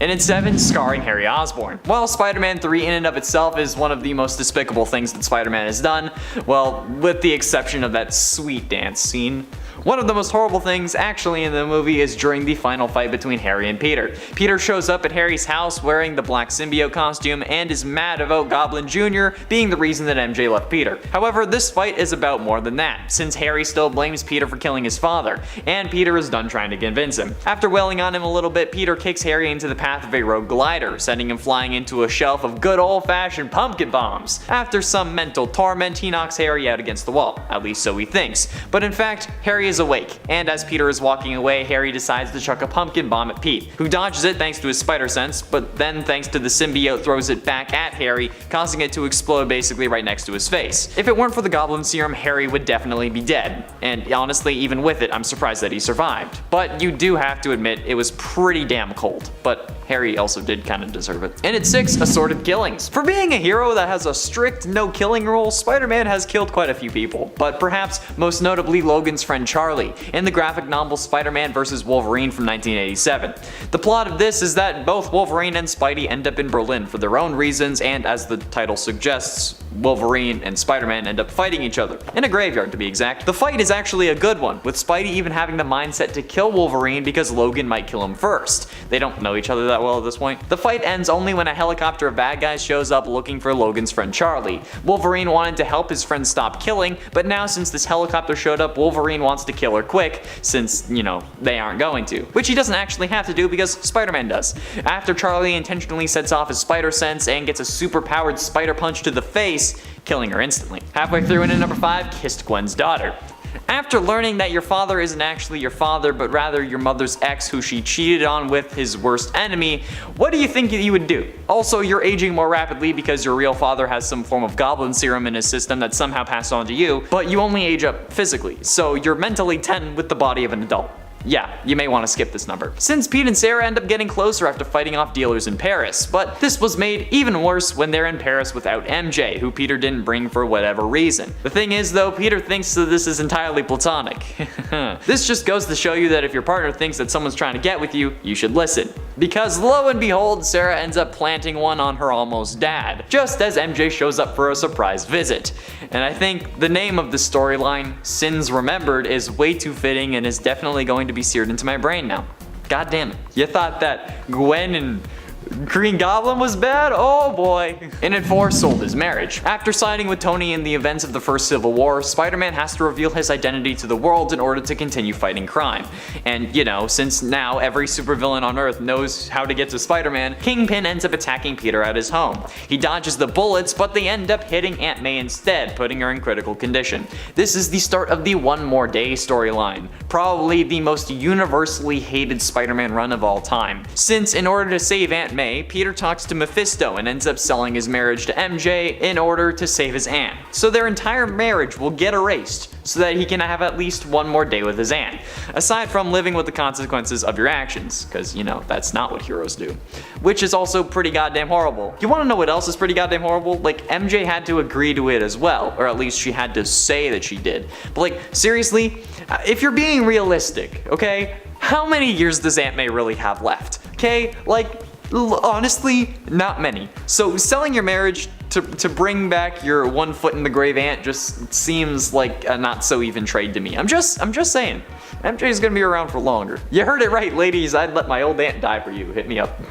And at 7, scarring Harry Osborn. While Spider-Man 3 in and of itself is one of the most despicable things that Spider-Man has done, well, with the exception of that sweet dance scene, one of the most horrible things actually in the movie is during the final fight between Harry and Peter. Peter shows up at Harry's house wearing the black symbiote costume and is mad about Goblin Jr. being the reason that MJ left Peter. However, this fight is about more than that, since Harry still blames Peter for killing his father, and Peter is done trying to convince him. After wailing on him a little bit, Peter kicks Harry into the path of a rogue glider, sending him flying into a shelf of good old-fashioned pumpkin bombs. After some mental torment, he knocks Harry out against the wall, at least so he thinks. But in fact, Harry is awake, and as Peter is walking away, Harry decides to chuck a pumpkin bomb at Pete, who dodges it thanks to his spider sense, but then thanks to the symbiote throws it back at Harry, causing it to explode basically right next to his face. If it weren't for the Goblin Serum, Harry would definitely be dead, and honestly, even with it, I'm surprised that he survived. But you do have to admit, it was pretty damn cold, but Harry also did kind of deserve it. And at 6, assorted killings. For being a hero that has a strict no-killing rule, Spider-Man has killed quite a few people, but perhaps most notably Logan's friend Charlie, in the graphic novel Spider-Man vs. Wolverine from 1987. The plot of this is that both Wolverine and Spidey end up in Berlin for their own reasons, and as the title suggests, Wolverine and Spider-Man end up fighting each other. In a graveyard, to be exact. The fight is actually a good one, with Spidey even having the mindset to kill Wolverine because Logan might kill him first. They don't know each other that well at this point. The fight ends only when a helicopter of bad guys shows up looking for Logan's friend Charlie. Wolverine wanted to help his friend stop killing, but now since this helicopter showed up, Wolverine wants to kill her quick, since, you know, they aren't going to. Which he doesn't actually have to do because Spider-Man does. After Charlie intentionally sets off his spider sense and gets a super-powered spider punch to the face, killing her instantly. Halfway through, and at number 5, kissed Gwen's daughter. After learning that your father isn't actually your father, but rather your mother's ex who she cheated on with his worst enemy, what do you think you would do? Also, you're aging more rapidly because your real father has some form of goblin serum in his system that somehow passed on to you, but you only age up physically, so you're mentally 10 with the body of an adult. Yeah, you may want to skip this number. Since Pete and Sarah end up getting closer after fighting off dealers in Paris, but this was made even worse when they're in Paris without MJ, who Peter didn't bring for whatever reason. The thing is though, Peter thinks that this is entirely platonic. This just goes to show you that if your partner thinks that someone's trying to get with you, you should listen. Because lo and behold, Sarah ends up planting one on her almost dad, just as MJ shows up for a surprise visit. And I think the name of the storyline, Sins Remembered, is way too fitting and is definitely going to be seared into my brain now. God damn it. You thought that Gwen and Green Goblin was bad? Oh boy. And at 4, sold his marriage. After siding with Tony in the events of the first Civil War, Spider-Man has to reveal his identity to the world in order to continue fighting crime. And you know, since now every supervillain on Earth knows how to get to Spider-Man, Kingpin ends up attacking Peter at his home. He dodges the bullets, but they end up hitting Aunt May instead, putting her in critical condition. This is the start of the One More Day storyline, probably the most universally hated Spider-Man run of all time. Since in order to save Aunt May, Peter talks to Mephisto and ends up selling his marriage to MJ in order to save his aunt. So their entire marriage will get erased so that he can have at least one more day with his aunt. Aside from living with the consequences of your actions, because you know, that's not what heroes do. Which is also pretty goddamn horrible. You wanna know what else is pretty goddamn horrible? Like, MJ had to agree to it as well, or at least she had to say that she did. But like, seriously, if you're being realistic, okay? How many years does Aunt May really have left? Okay, like, honestly, not many. So selling your marriage to bring back your one foot in the grave aunt just seems like a not so even trade to me. I'm just saying. MJ's gonna be around for longer. You heard it right, ladies. I'd let my old aunt die for you. Hit me up.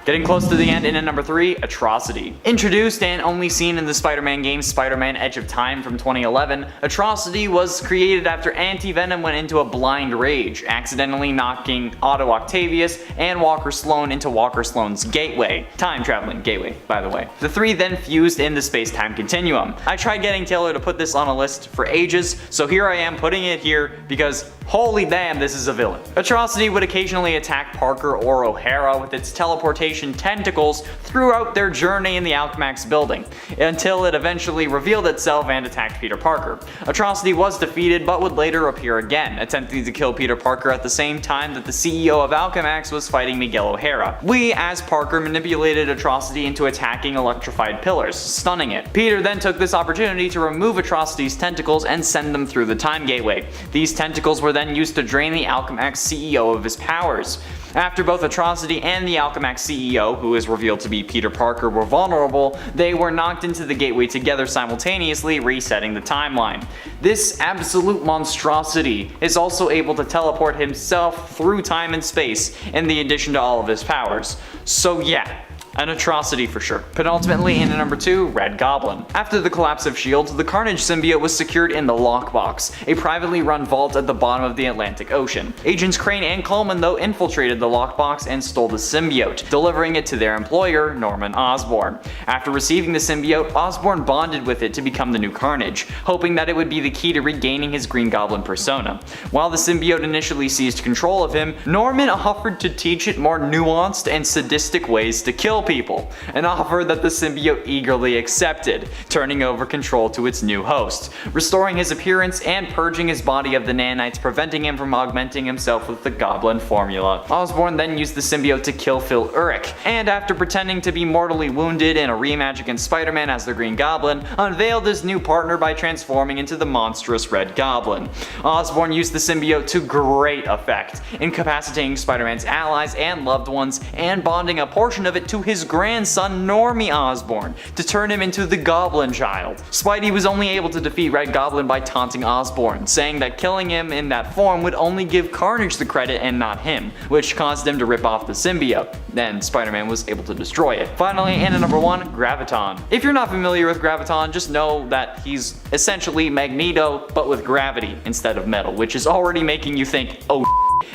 Getting close to the end, and at number 3, Atrocity. Introduced and only seen in the Spider-Man game Spider-Man Edge of Time from 2011, Atrocity was created after Venom went into a blind rage, accidentally knocking Otto Octavius and Walker Sloan into Walker Sloan's gateway. Time-traveling gateway, by the way. The three then fused in the space-time continuum. I tried getting Taylor to put this on a list for ages, so here I am putting it here because holy damn, this is a villain. Atrocity would occasionally attack Parker or O'Hara with its teleportation tentacles throughout their journey in the Alchemax building, until it eventually revealed itself and attacked Peter Parker. Atrocity was defeated but would later appear again, attempting to kill Peter Parker at the same time that the CEO of Alchemax was fighting Miguel O'Hara. We, as Parker, manipulated Atrocity into attacking electrified pillars, stunning it. Peter then took this opportunity to remove Atrocity's tentacles and send them through the time gateway. These tentacles were then used to drain the Alchemax CEO of his powers. After both Atrocity and the Alchemax CEO, who is revealed to be Peter Parker, were vulnerable, they were knocked into the gateway together simultaneously, resetting the timeline. This absolute monstrosity is also able to teleport himself through time and space, in the addition to all of his powers. So yeah, an atrocity for sure. Penultimately, in at number 2, Red Goblin. After the collapse of S.H.I.E.L.D., the Carnage symbiote was secured in the Lockbox, a privately run vault at the bottom of the Atlantic Ocean. Agents Crane and Coleman, though, infiltrated the Lockbox and stole the symbiote, delivering it to their employer, Norman Osborn. After receiving the symbiote, Osborn bonded with it to become the new Carnage, hoping that it would be the key to regaining his Green Goblin persona. While the symbiote initially seized control of him, Norman offered to teach it more nuanced and sadistic ways to kill people, an offer that the symbiote eagerly accepted, turning over control to its new host, restoring his appearance and purging his body of the nanites, preventing him from augmenting himself with the Goblin formula. Osborn then used the symbiote to kill Phil Urich, and after pretending to be mortally wounded in a rematch against Spider-Man as the Green Goblin, unveiled his new partner by transforming into the monstrous Red Goblin. Osborn used the symbiote to great effect, incapacitating Spider-Man's allies and loved ones, and bonding a portion of it to his grandson Normie Osborn to turn him into the Goblin Child. Spidey was only able to defeat Red Goblin by taunting Osborn, saying that killing him in that form would only give Carnage the credit and not him, which caused him to rip off the symbiote. Then Spider-Man was able to destroy it. Finally, and at number 1, Graviton. If you're not familiar with Graviton, just know that he's essentially Magneto, but with gravity instead of metal, which is already making you think, oh,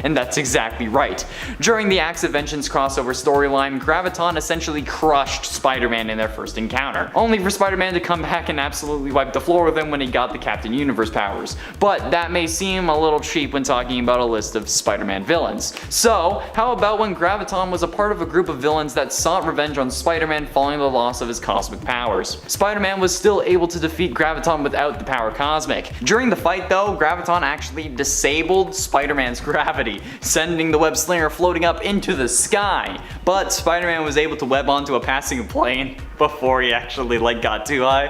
and that's exactly right. During the Acts of Vengeance crossover storyline, Graviton essentially crushed Spider-Man in their first encounter, only for Spider-Man to come back and absolutely wipe the floor with him when he got the Captain Universe powers. But that may seem a little cheap when talking about a list of Spider-Man villains. So, how about when Graviton was a part of a group of villains that sought revenge on Spider-Man following the loss of his cosmic powers? Spider-Man was still able to defeat Graviton without the power cosmic. During the fight though, Graviton actually disabled Spider-Man's gravity, sending the web slinger floating up into the sky. But Spider-Man was able to web onto a passing plane before he actually got too high.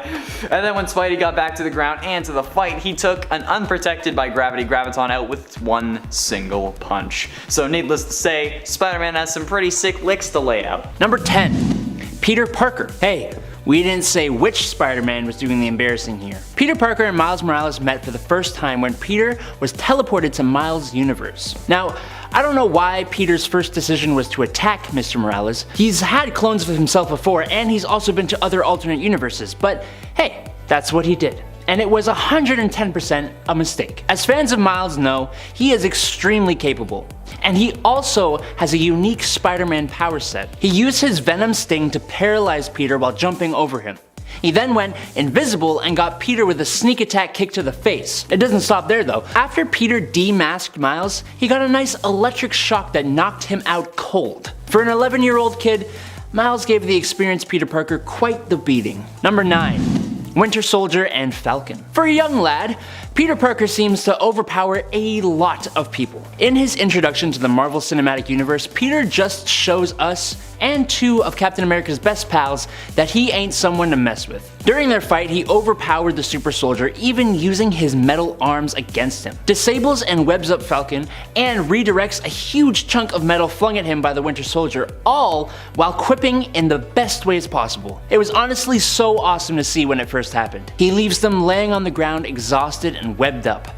And then when Spidey got back to the ground and to the fight, he took an unprotected by gravity Graviton out with one single punch. So needless to say, Spider-Man has some pretty sick licks to lay out. Number 10, Peter Parker. Hey, we didn't say which Spider-Man was doing the embarrassing here. Peter Parker and Miles Morales met for the first time when Peter was teleported to Miles' universe. Now, I don't know why Peter's first decision was to attack Mr. Morales. He's had clones of himself before, and he's also been to other alternate universes, but hey, that's what he did. And it was 110% a mistake. As fans of Miles know, he is extremely capable. And he also has a unique Spider-Man power set. He used his Venom sting to paralyze Peter while jumping over him. He then went invisible and got Peter with a sneak attack kick to the face. It doesn't stop there though. After Peter demasked Miles, he got a nice electric shock that knocked him out cold. For an 11-year-old kid, Miles gave the experienced Peter Parker quite the beating. Number 9. Winter Soldier and Falcon. For a young lad, Peter Parker seems to overpower a lot of people. In his introduction to the Marvel Cinematic Universe, Peter just shows us and two of Captain America's best pals that he ain't someone to mess with. During their fight, he overpowered the super soldier, even using his metal arms against him, disables and webs up Falcon, and redirects a huge chunk of metal flung at him by the Winter Soldier, all while quipping in the best ways possible. It was honestly so awesome to see when it first happened. He leaves them laying on the ground exhausted and webbed up.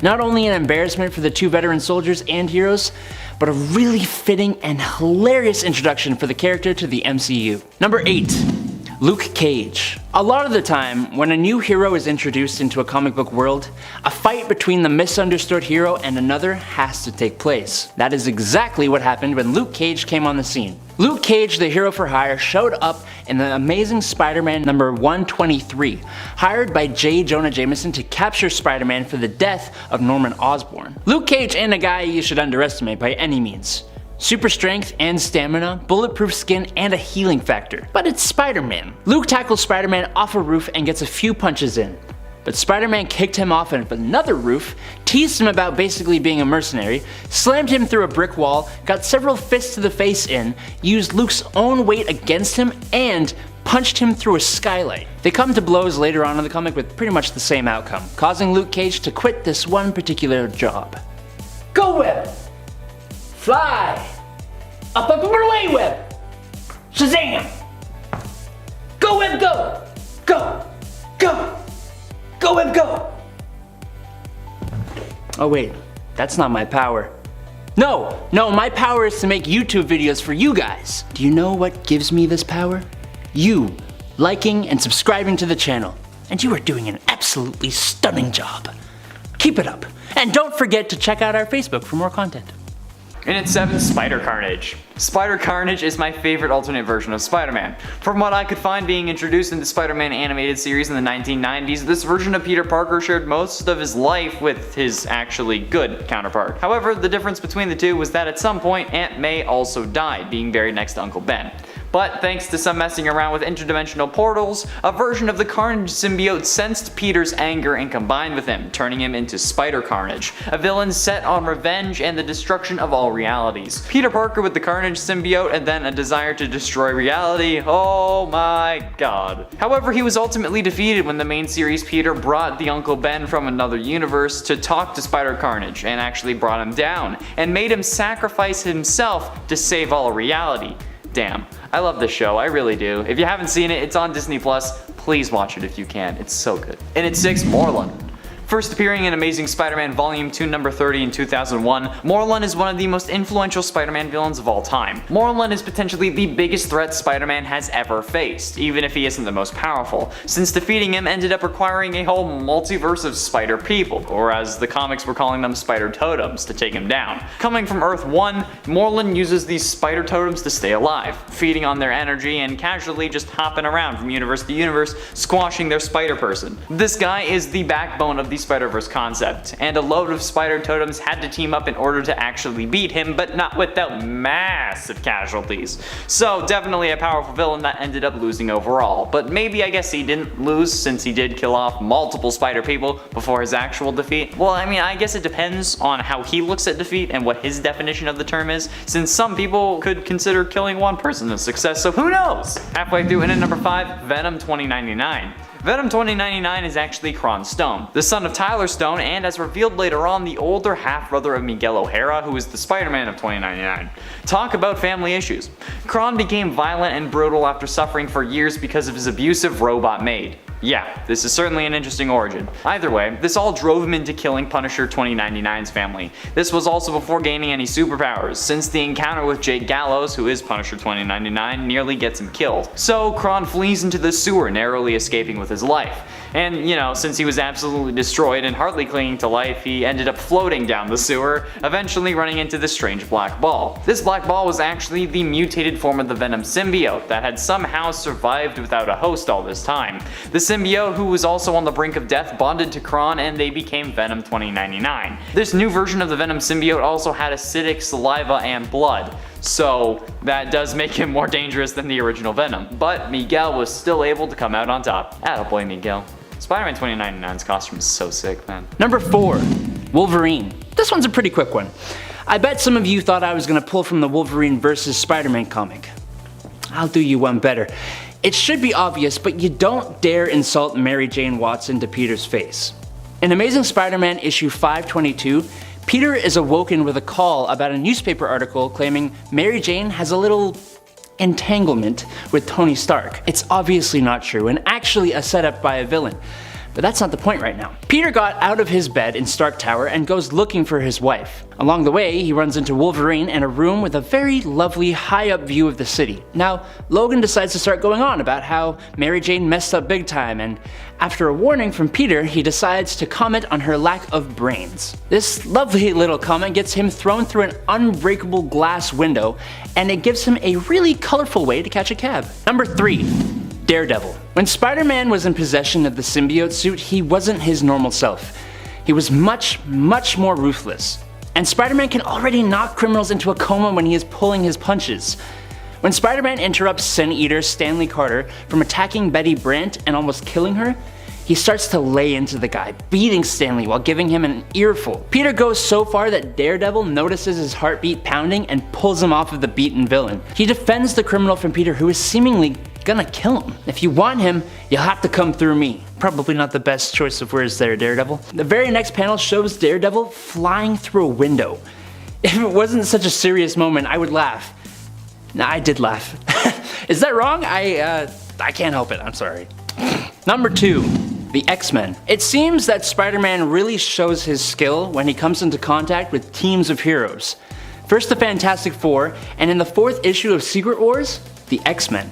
Not only an embarrassment for the two veteran soldiers and heroes, but a really fitting and hilarious introduction for the character to the MCU. Number 8. Luke Cage. A lot of the time, when a new hero is introduced into a comic book world, a fight between the misunderstood hero and another has to take place. That is exactly what happened when Luke Cage came on the scene. Luke Cage, the hero for hire, showed up in the Amazing Spider-Man number 123, hired by J. Jonah Jameson to capture Spider-Man for the death of Norman Osborn. Luke Cage ain't a guy you should underestimate by any means. Super strength and stamina, bulletproof skin, and a healing factor. But it's Spider-Man. Luke tackles Spider-Man off a roof and gets a few punches in. But Spider-Man kicked him off of another roof, teased him about basically being a mercenary, slammed him through a brick wall, got several fists to the face in, used Luke's own weight against him, and punched him through a skylight. They come to blows later on in the comic with pretty much the same outcome, causing Luke Cage to quit this one particular job. Go Web! Fly! Up, away, web! Shazam! Go, web, go! Go! Go! Go, web, go! Oh wait, that's not my power. No, my power is to make YouTube videos for you guys. Do you know what gives me this power? You liking and subscribing to the channel. And you are doing an absolutely stunning job. Keep it up. And don't forget to check out our Facebook for more content. And at 7, Spider Carnage. Spider Carnage is my favorite alternate version of Spider-Man. From what I could find being introduced in the Spider-Man animated series in the 1990s, this version of Peter Parker shared most of his life with his actually good counterpart. However, the difference between the two was that at some point, Aunt May also died, being buried next to Uncle Ben. But thanks to some messing around with interdimensional portals, a version of the Carnage symbiote sensed Peter's anger and combined with him, turning him into Spider Carnage, a villain set on revenge and the destruction of all realities. Peter Parker with the Carnage symbiote and then a desire to destroy reality, oh my god. However, he was ultimately defeated when the main series Peter brought the Uncle Ben from another universe to talk to Spider Carnage and actually brought him down and made him sacrifice himself to save all reality. Damn, I love this show, I really do. If you haven't seen it, it's on Disney+. Please watch it if you can, it's so good. And at 6, Morlun. First appearing in Amazing Spider-Man Volume 2 number 30 in 2001, Morlun is one of the most influential Spider-Man villains of all time. Morlun is potentially the biggest threat Spider-Man has ever faced, even if he isn't the most powerful, since defeating him ended up requiring a whole multiverse of spider people, or as the comics were calling them, spider totems, to take him down. Coming from Earth 1, Morlun uses these spider totems to stay alive, feeding on their energy and casually just hopping around from universe to universe, squashing their spider person. This guy is the backbone of the Spider-Verse concept, and a load of spider totems had to team up in order to actually beat him, but not without massive casualties. So definitely a powerful villain that ended up losing overall, but maybe I guess he didn't lose since he did kill off multiple spider people before his actual defeat. Well, I mean, I guess it depends on how he looks at defeat and what his definition of the term is, since some people could consider killing one person a success, so who knows? Halfway through, and at number 5, Venom 2099. Venom 2099 is actually Kron Stone, the son of Tyler Stone, and as revealed later on, the older half-brother of Miguel O'Hara, who is the Spider-Man of 2099. Talk about family issues. Kron became violent and brutal after suffering for years because of his abusive robot maid. Yeah, this is certainly an interesting origin. Either way, this all drove him into killing Punisher 2099's family. This was also before gaining any superpowers, since the encounter with Jake Gallows, who is Punisher 2099, nearly gets him killed. So Kron flees into the sewer, narrowly escaping with his life. And, you know, since he was absolutely destroyed and hardly clinging to life, he ended up floating down the sewer, eventually running into this strange black ball. This black ball was actually the mutated form of the Venom symbiote that had somehow survived without a host all this time. The symbiote, who was also on the brink of death, bonded to Kron and they became Venom 2099. This new version of the Venom symbiote also had acidic saliva and blood, so that does make him more dangerous than the original Venom. But Miguel was still able to come out on top. Attaboy, Miguel. Spider-Man 2099's costume is so sick, man. Number 4, Wolverine. This one's a pretty quick one. I bet some of you thought I was gonna pull from the Wolverine vs. Spider-Man comic. I'll do you one better. It should be obvious, but you don't dare insult Mary Jane Watson to Peter's face. In Amazing Spider-Man issue 522, Peter is awoken with a call about a newspaper article claiming Mary Jane has a little entanglement with Tony Stark. It's obviously not true and actually a setup by a villain. But that's not the point right now. Peter got out of his bed in Stark Tower and goes looking for his wife. Along the way, he runs into Wolverine in a room with a very lovely high-up view of the city. Now, Logan decides to start going on about how Mary Jane messed up big time, and after a warning from Peter, he decides to comment on her lack of brains. This lovely little comment gets him thrown through an unbreakable glass window, and it gives him a really colorful way to catch a cab. Number 3. Daredevil. When Spider-Man was in possession of the symbiote suit, he wasn't his normal self. He was much more ruthless. And Spider-Man can already knock criminals into a coma when he is pulling his punches. When Spider-Man interrupts Sin Eater Stanley Carter from attacking Betty Brant and almost killing her, he starts to lay into the guy, beating Stanley while giving him an earful. Peter goes so far that Daredevil notices his heartbeat pounding and pulls him off of the beaten villain. He defends the criminal from Peter, who is seemingly gonna kill him. If you want him, you'll have to come through me. Probably not the best choice of words there, Daredevil. The very next panel shows Daredevil flying through a window. If it wasn't such a serious moment, I would laugh. Nah, I did laugh. Is that wrong? I can't help it, I'm sorry. Number 2, the X-Men. It seems that Spider-Man really shows his skill when he comes into contact with teams of heroes. First the Fantastic Four, and in the 4th issue of Secret Wars, the X-Men.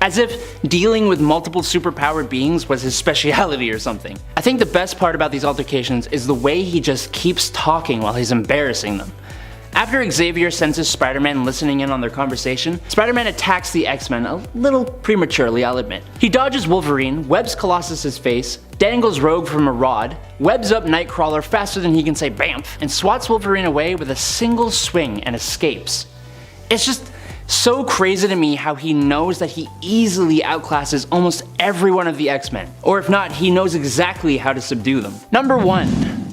As if dealing with multiple superpowered beings was his speciality or something. I think the best part about these altercations is the way he just keeps talking while he's embarrassing them. After Xavier senses Spider-Man listening in on their conversation, Spider-Man attacks the X-Men a little prematurely, I'll admit. He dodges Wolverine, webs Colossus' face, dangles Rogue from a rod, webs up Nightcrawler faster than he can say BAMF, and swats Wolverine away with a single swing and escapes. It's just so crazy to me how he knows that he easily outclasses almost every one of the X-Men. Or if not, he knows exactly how to subdue them. Number 1.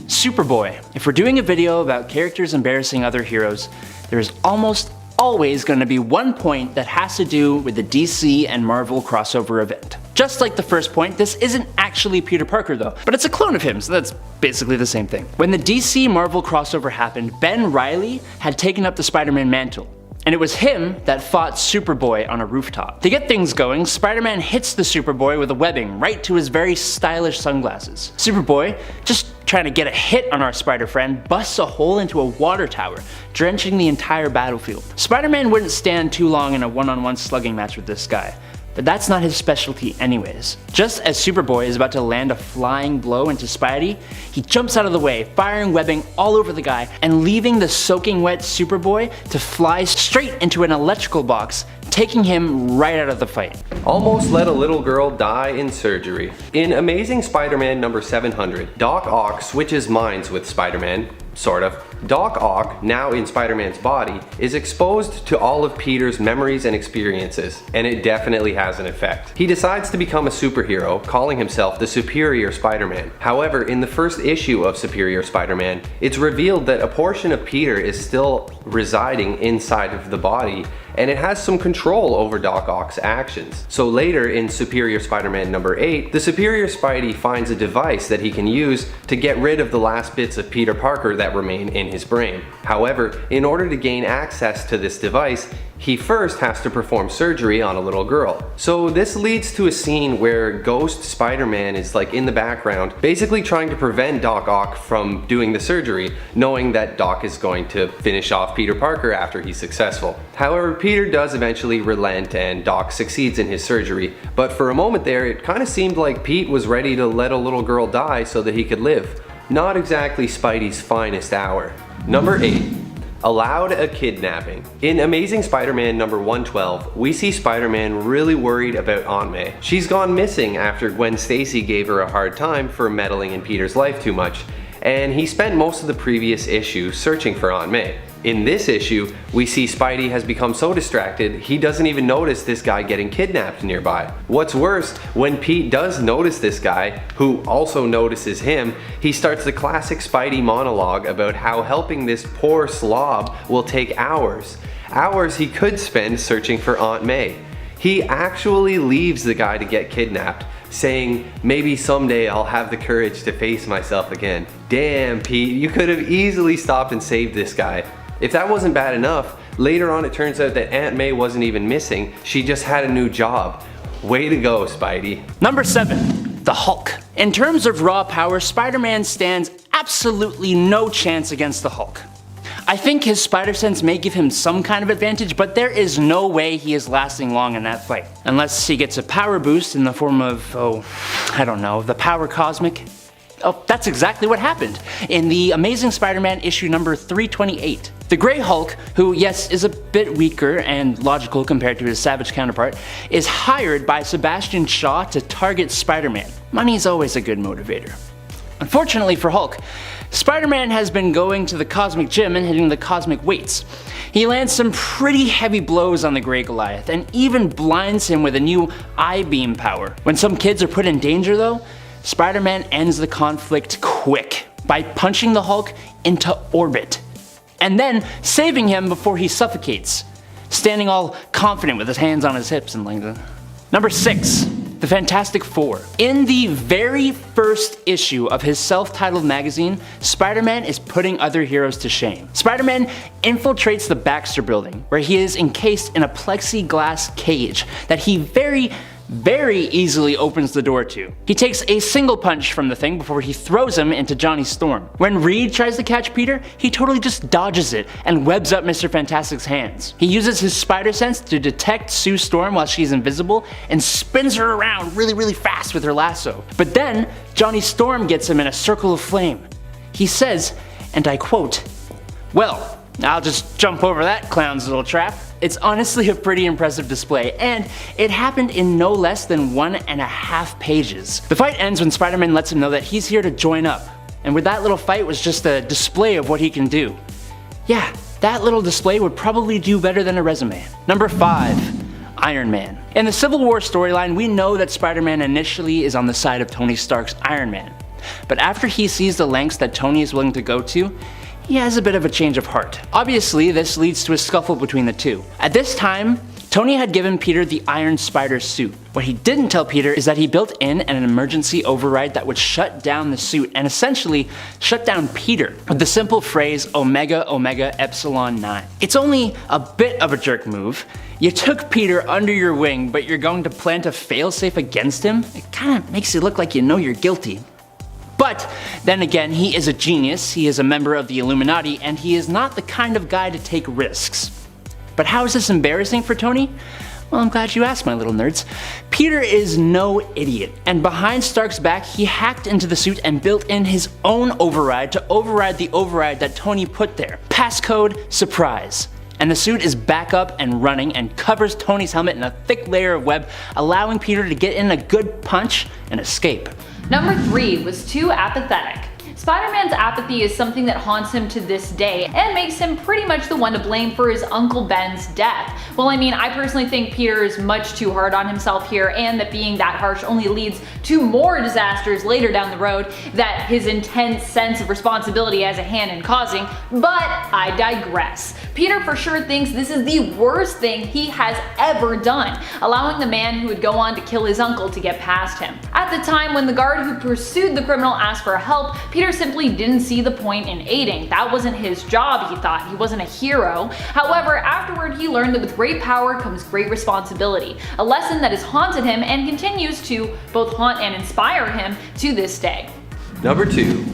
Superboy. If we're doing a video about characters embarrassing other heroes, there's almost always going to be one point that has to do with the DC and Marvel crossover event. Just like the first point, this isn't actually Peter Parker though, but it's a clone of him, so that's basically the same thing. When the DC Marvel crossover happened, Ben Reilly had taken up the Spider-Man mantle. And it was him that fought Superboy on a rooftop. To get things going, Spider-Man hits the Superboy with a webbing right to his very stylish sunglasses. Superboy, just trying to get a hit on our Spider friend, busts a hole into a water tower, drenching the entire battlefield. Spider-Man wouldn't stand too long in a one-on-one slugging match with this guy. But that's not his specialty anyways. Just as Superboy is about to land a flying blow into Spidey, he jumps out of the way, firing webbing all over the guy and leaving the soaking wet Superboy to fly straight into an electrical box, taking him right out of the fight. Almost let a little girl die in surgery. In Amazing Spider-Man number 700, Doc Ock switches minds with Spider-Man, sort of. Doc Ock, now in Spider-Man's body, is exposed to all of Peter's memories and experiences, and it definitely has an effect. He decides to become a superhero, calling himself the Superior Spider-Man. However, in the first issue of Superior Spider-Man, it's revealed that a portion of Peter is still residing inside of the body, and it has some control over Doc Ock's actions. So later in Superior Spider-Man number 8, the Superior Spidey finds a device that he can use to get rid of the last bits of Peter Parker that remain in his brain. However, in order to gain access to this device, he first has to perform surgery on a little girl. So this leads to a scene where Ghost Spider-Man is like in the background, basically trying to prevent Doc Ock from doing the surgery, knowing that Doc is going to finish off Peter Parker after he's successful. However, Peter does eventually relent and Doc succeeds in his surgery, but for a moment there it kind of seemed like Pete was ready to let a little girl die so that he could live. Not exactly Spidey's finest hour. Number 8. Allowed a kidnapping. In Amazing Spider-Man number 112, we see Spider-Man really worried about Aunt May. She's gone missing after Gwen Stacy gave her a hard time for meddling in Peter's life too much, and he spent most of the previous issue searching for Aunt May. In this issue, we see Spidey has become so distracted, he doesn't even notice this guy getting kidnapped nearby. What's worse, when Pete does notice this guy, who also notices him, he starts the classic Spidey monologue about how helping this poor slob will take hours. Hours he could spend searching for Aunt May. He actually leaves the guy to get kidnapped, saying, maybe someday I'll have the courage to face myself again. Damn, Pete, you could have easily stopped and saved this guy. If that wasn't bad enough, later on it turns out that Aunt May wasn't even missing, she just had a new job. Way to go, Spidey. Number 7. The Hulk. In terms of raw power, Spider-Man stands absolutely no chance against the Hulk. I think his spider sense may give him some kind of advantage, but there is no way he is lasting long in that fight. Unless he gets a power boost in the form of, I don't know, the power cosmic. Oh, that's exactly what happened in the Amazing Spider-Man issue number 328. The Grey Hulk, who yes is a bit weaker and logical compared to his Savage counterpart, is hired by Sebastian Shaw to target Spider-Man. Money's always a good motivator. Unfortunately for Hulk, Spider-Man has been going to the cosmic gym and hitting the cosmic weights. He lands some pretty heavy blows on the Grey Goliath and even blinds him with a new I-beam power. When some kids are put in danger though, Spider-Man ends the conflict quick by punching the Hulk into orbit and then saving him before he suffocates, standing all confident with his hands on his hips and like that. Number 6. The the Fantastic Four. In the very first issue of his self-titled magazine, Spider-Man is putting other heroes to shame. Spider-Man infiltrates the Baxter building, where he is encased in a plexiglass cage that he very easily opens the door to. He takes a single punch from the thing before he throws him into Johnny Storm. When Reed tries to catch Peter, he totally just dodges it and webs up Mr. Fantastic's hands. He uses his spider sense to detect Sue Storm while she's invisible and spins her around really fast with her lasso. But then, Johnny Storm gets him in a circle of flame. He says, and I quote, "Well, I'll just jump over that clown's little trap." It's honestly a pretty impressive display, and it happened in no less than 1.5 pages. The fight ends when Spider-Man lets him know that he's here to join up, and with that little fight was just a display of what he can do. Yeah, that little display would probably do better than a resume. Number 5. Iron Man. In the Civil War storyline, we know that Spider-Man initially is on the side of Tony Stark's Iron Man, but after he sees the lengths that Tony is willing to go to, he has a bit of a change of heart. Obviously, this leads to a scuffle between the two. At this time, Tony had given Peter the Iron Spider suit. What he didn't tell Peter is that he built in an emergency override that would shut down the suit and essentially shut down Peter with the simple phrase Omega Omega Epsilon 9. It's only a bit of a jerk move. You took Peter under your wing, but you're going to plant a failsafe against him? It kinda makes it look like you know you're guilty. But then again, he is a genius, he is a member of the Illuminati, and he is not the kind of guy to take risks. But how is this embarrassing for Tony? Well, I'm glad you asked, my little nerds. Peter is no idiot, and behind Stark's back, he hacked into the suit and built in his own override to override the override that Tony put there. Passcode, surprise. And the suit is back up and running and covers Tony's helmet in a thick layer of web, allowing Peter to get in a good punch and escape. Number 3 was too apathetic. Spider-Man's apathy is something that haunts him to this day and makes him pretty much the one to blame for his Uncle Ben's death. Well, I mean, I personally think Peter is much too hard on himself here, and that being that harsh only leads to more disasters later down the road that his intense sense of responsibility has a hand in causing, but I digress. Peter for sure thinks this is the worst thing he has ever done, allowing the man who would go on to kill his uncle to get past him. At the time when the guard who pursued the criminal asked for help, Peter simply didn't see the point in aiding. That wasn't his job, he thought. He wasn't a hero. However, afterward he learned that with great power comes great responsibility, a lesson that has haunted him and continues to both haunt and inspire him to this day. Number 2.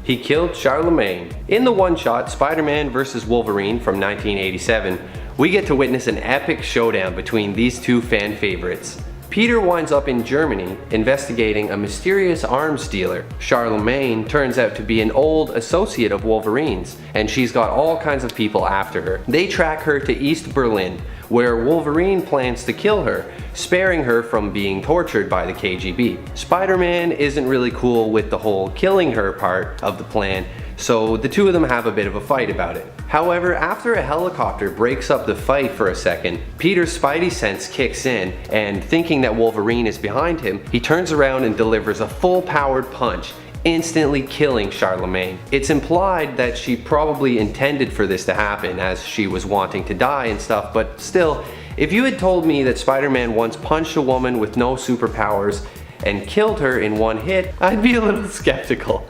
He killed Charlemagne. In the one-shot Spider-Man vs. Wolverine from 1987, we get to witness an epic showdown between these two fan favorites. Peter winds up in Germany investigating a mysterious arms dealer. Charlemagne turns out to be an old associate of Wolverine's, and she's got all kinds of people after her. They track her to East Berlin, where Wolverine plans to kill her, sparing her from being tortured by the KGB. Spider-Man isn't really cool with the whole killing her part of the plan, so the two of them have a bit of a fight about it. However, after a helicopter breaks up the fight for a second, Peter's spidey sense kicks in, and thinking that Wolverine is behind him, he turns around and delivers a full-powered punch, instantly killing Charlemagne. It's implied that she probably intended for this to happen, as she was wanting to die and stuff, but still, if you had told me that Spider-Man once punched a woman with no superpowers and killed her in one hit, I'd be a little skeptical.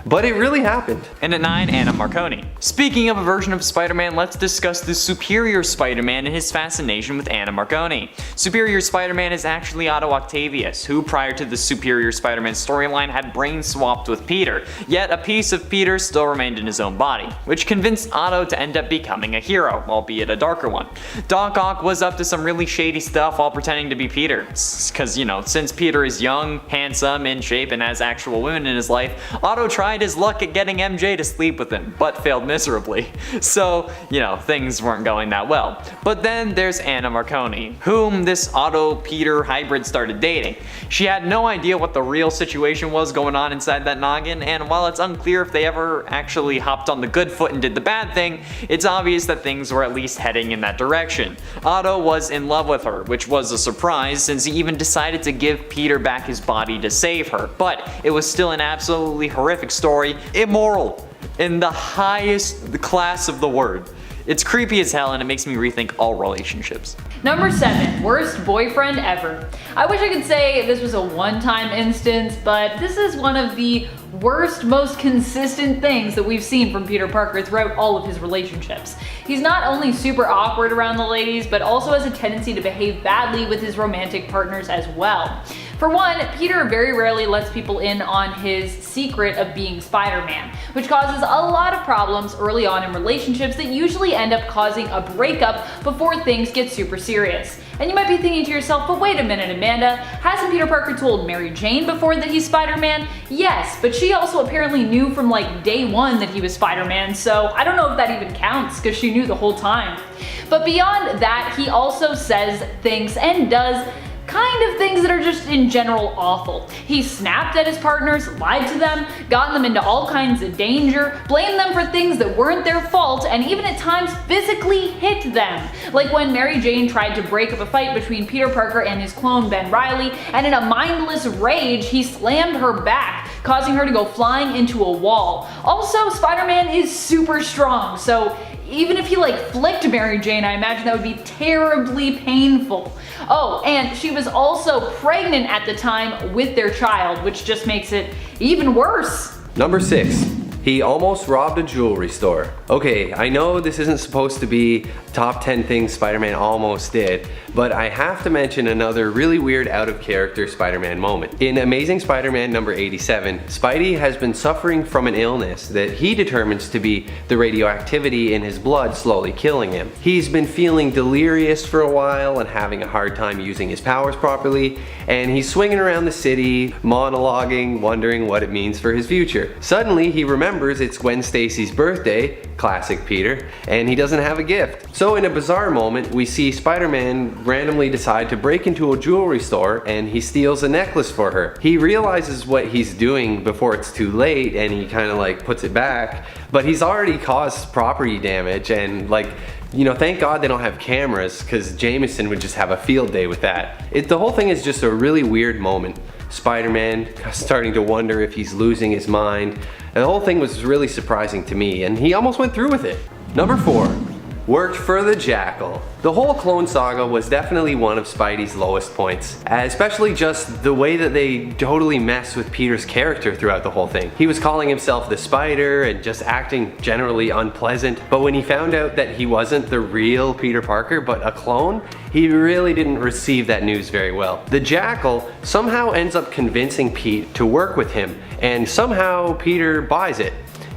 But it really happened. And at 9, Anna Marconi. Speaking of a version of Spider-Man, let's discuss the Superior Spider-Man and his fascination with Anna Marconi. Superior Spider-Man is actually Otto Octavius, who prior to the Superior Spider-Man storyline had brain swapped with Peter, yet a piece of Peter still remained in his own body, which convinced Otto to end up becoming a hero, albeit a darker one. Doc Ock was up to some really shady stuff while pretending to be Peter, cause you know, since Peter is young, handsome, in shape, and has actual women in his life, Otto tried his luck at getting MJ to sleep with him, but failed miserably. So, you know, things weren't going that well. But then there's Anna Marconi, whom this Otto-Peter hybrid started dating. She had no idea what the real situation was going on inside that noggin, and while it's unclear if they ever actually hopped on the good foot and did the bad thing, it's obvious that things were at least heading in that direction. Otto was in love with her, which was a surprise since he even decided to give Peter back his body to save her, but it was still an absolutely horrific story, immoral, in the highest class of the word. It's creepy as hell and it makes me rethink all relationships. Number 7, worst boyfriend ever. I wish I could say this was a one-time instance, but this is one of the worst, most consistent things that we've seen from Peter Parker throughout all of his relationships. He's not only super awkward around the ladies, but also has a tendency to behave badly with his romantic partners as well. For one, Peter very rarely lets people in on his secret of being Spider-Man, which causes a lot of problems early on in relationships that usually end up causing a breakup before things get super serious. And you might be thinking to yourself, but wait a minute, Amanda, hasn't Peter Parker told Mary Jane before that he's Spider-Man? Yes, but she also apparently knew from like day one that he was Spider-Man, so I don't know if that even counts because she knew the whole time. But beyond that, he also says, thinks, and does kind of things that are just in general awful. He snapped at his partners, lied to them, gotten them into all kinds of danger, blamed them for things that weren't their fault, and even at times physically hit them. Like when Mary Jane tried to break up a fight between Peter Parker and his clone Ben Reilly, and in a mindless rage, he slammed her back, causing her to go flying into a wall. Also, Spider-Man is super strong, so even if he like flicked Mary Jane, I imagine that would be terribly painful. Oh, and she was also pregnant at the time with their child, which just makes it even worse. Number 6. He almost robbed a jewelry store. Okay, I know this isn't supposed to be top 10 things Spider-Man almost did, but I have to mention another really weird out of character Spider-Man moment. In Amazing Spider-Man number 87, Spidey has been suffering from an illness that he determines to be the radioactivity in his blood slowly killing him. He's been feeling delirious for a while and having a hard time using his powers properly, and he's swinging around the city, monologuing, wondering what it means for his future. Suddenly, he remembers it's Gwen Stacy's birthday, classic Peter, and he doesn't have a gift. So in a bizarre moment, we see Spider-Man randomly decide to break into a jewelry store and he steals a necklace for her. He realizes what he's doing before it's too late and he kind of like puts it back, but he's already caused property damage and like, you know, thank God they don't have cameras because Jameson would just have a field day with that. The whole thing is just a really weird moment. Spider-Man starting to wonder if he's losing his mind. And the whole thing was really surprising to me and he almost went through with it. Number 4. Worked for the Jackal. The whole clone saga was definitely one of Spidey's lowest points, especially just the way that they totally messed with Peter's character throughout the whole thing. He was calling himself the Spider and just acting generally unpleasant, but when he found out that he wasn't the real Peter Parker but a clone, he really didn't receive that news very well. The Jackal somehow ends up convincing Pete to work with him, and somehow Peter buys it,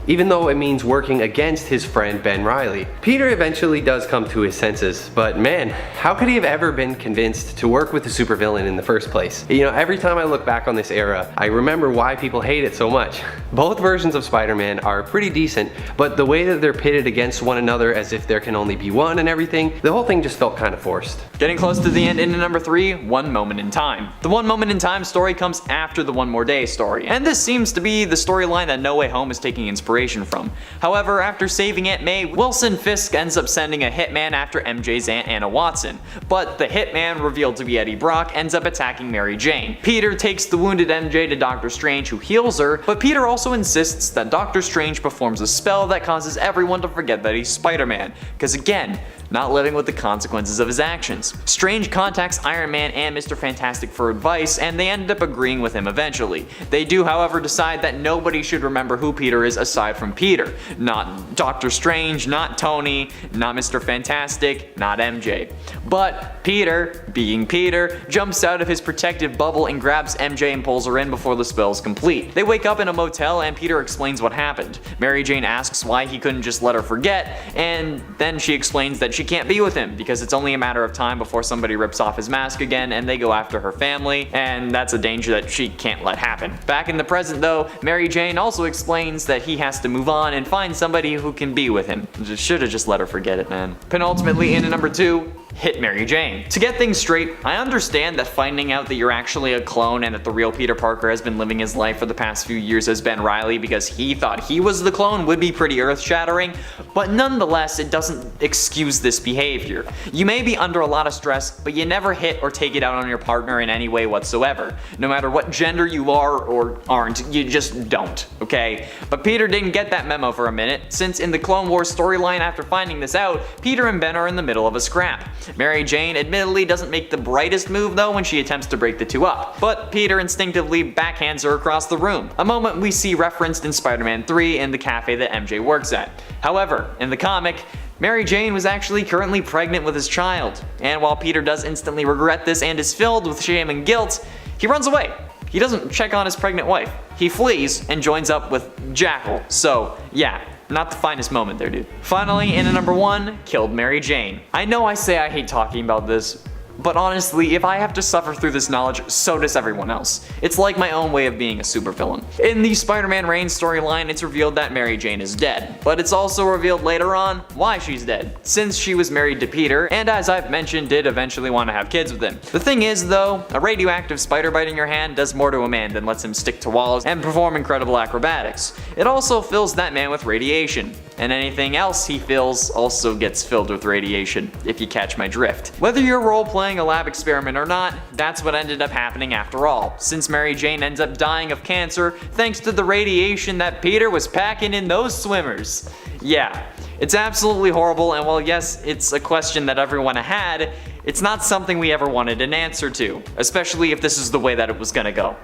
even though it means working against his friend Ben Reilly. Peter eventually does come to his senses, but man, how could he have ever been convinced to work with a supervillain in the first place? You know, every time I look back on this era, I remember why people hate it so much. Both versions of Spider-Man are pretty decent, but the way that they're pitted against one another as if there can only be one and everything, the whole thing just felt kind of forced. Getting close to the end into number 3, One Moment in Time. The One Moment in Time story comes after the One More Day story, and this seems to be the storyline that No Way Home is taking inspiration from. However, after saving Aunt May, Wilson Fisk ends up sending a hitman after MJ's Aunt Anna Watson, but the hitman, revealed to be Eddie Brock, ends up attacking Mary Jane. Peter takes the wounded MJ to Doctor Strange, who heals her, but Peter also insists that Doctor Strange performs a spell that causes everyone to forget that he's Spider-Man, because again, not living with the consequences of his actions. Strange contacts Iron Man and Mr. Fantastic for advice, and they end up agreeing with him eventually. They do, however, decide that nobody should remember who Peter is aside from Peter. Not Doctor Strange, not Tony, not Mr. Fantastic, not MJ. But Peter, being Peter, jumps out of his protective bubble and grabs MJ and pulls her in before the spell's complete. They wake up in a motel and Peter explains what happened. Mary Jane asks why he couldn't just let her forget, and then she explains that she can't be with him because it's only a matter of time before somebody rips off his mask again and they go after her family, and that's a danger that she can't let happen. Back in the present though, Mary Jane also explains that he has to move on and find somebody who can be with him. Should have just let her forget it, man. Penultimately, into number 2, hit Mary Jane. To get things straight, I understand that finding out that you're actually a clone and that the real Peter Parker has been living his life for the past few years as Ben Reilly because he thought he was the clone would be pretty earth-shattering, but nonetheless it doesn't excuse this behavior. You may be under a lot of stress, but you never hit or take it out on your partner in any way whatsoever. No matter what gender you are or aren't, you just don't, okay? But Peter didn't get that memo for a minute, since in the Clone Wars storyline after finding this out, Peter and Ben are in the middle of a scrap. Mary Jane admittedly doesn't make the brightest move though when she attempts to break the two up, but Peter instinctively backhands her across the room, a moment we see referenced in Spider-Man 3 in the cafe that MJ works at. However, in the comic, Mary Jane was actually currently pregnant with his child, and while Peter does instantly regret this and is filled with shame and guilt, he runs away. He doesn't check on his pregnant wife. He flees and joins up with Jackal, so yeah. Not the finest moment there, dude. Finally, in at number 1, killed Mary Jane. I know I say I hate talking about this, but honestly, if I have to suffer through this knowledge, so does everyone else. It's like my own way of being a supervillain. In the Spider-Man Reigns storyline, it's revealed that Mary Jane is dead, but it's also revealed later on why she's dead, since she was married to Peter, and as I've mentioned, did eventually want to have kids with him. The thing is though, a radioactive spider biting your hand does more to a man than lets him stick to walls and perform incredible acrobatics. It also fills that man with radiation, and anything else he feels also gets filled with radiation, if you catch my drift. Whether you're role-playing a lab experiment or not, that's what ended up happening after all, since Mary Jane ends up dying of cancer thanks to the radiation that Peter was packing in those swimmers. Yeah, it's absolutely horrible, and while yes, it's a question that everyone had, it's not something we ever wanted an answer to, especially if this is the way that it was gonna go.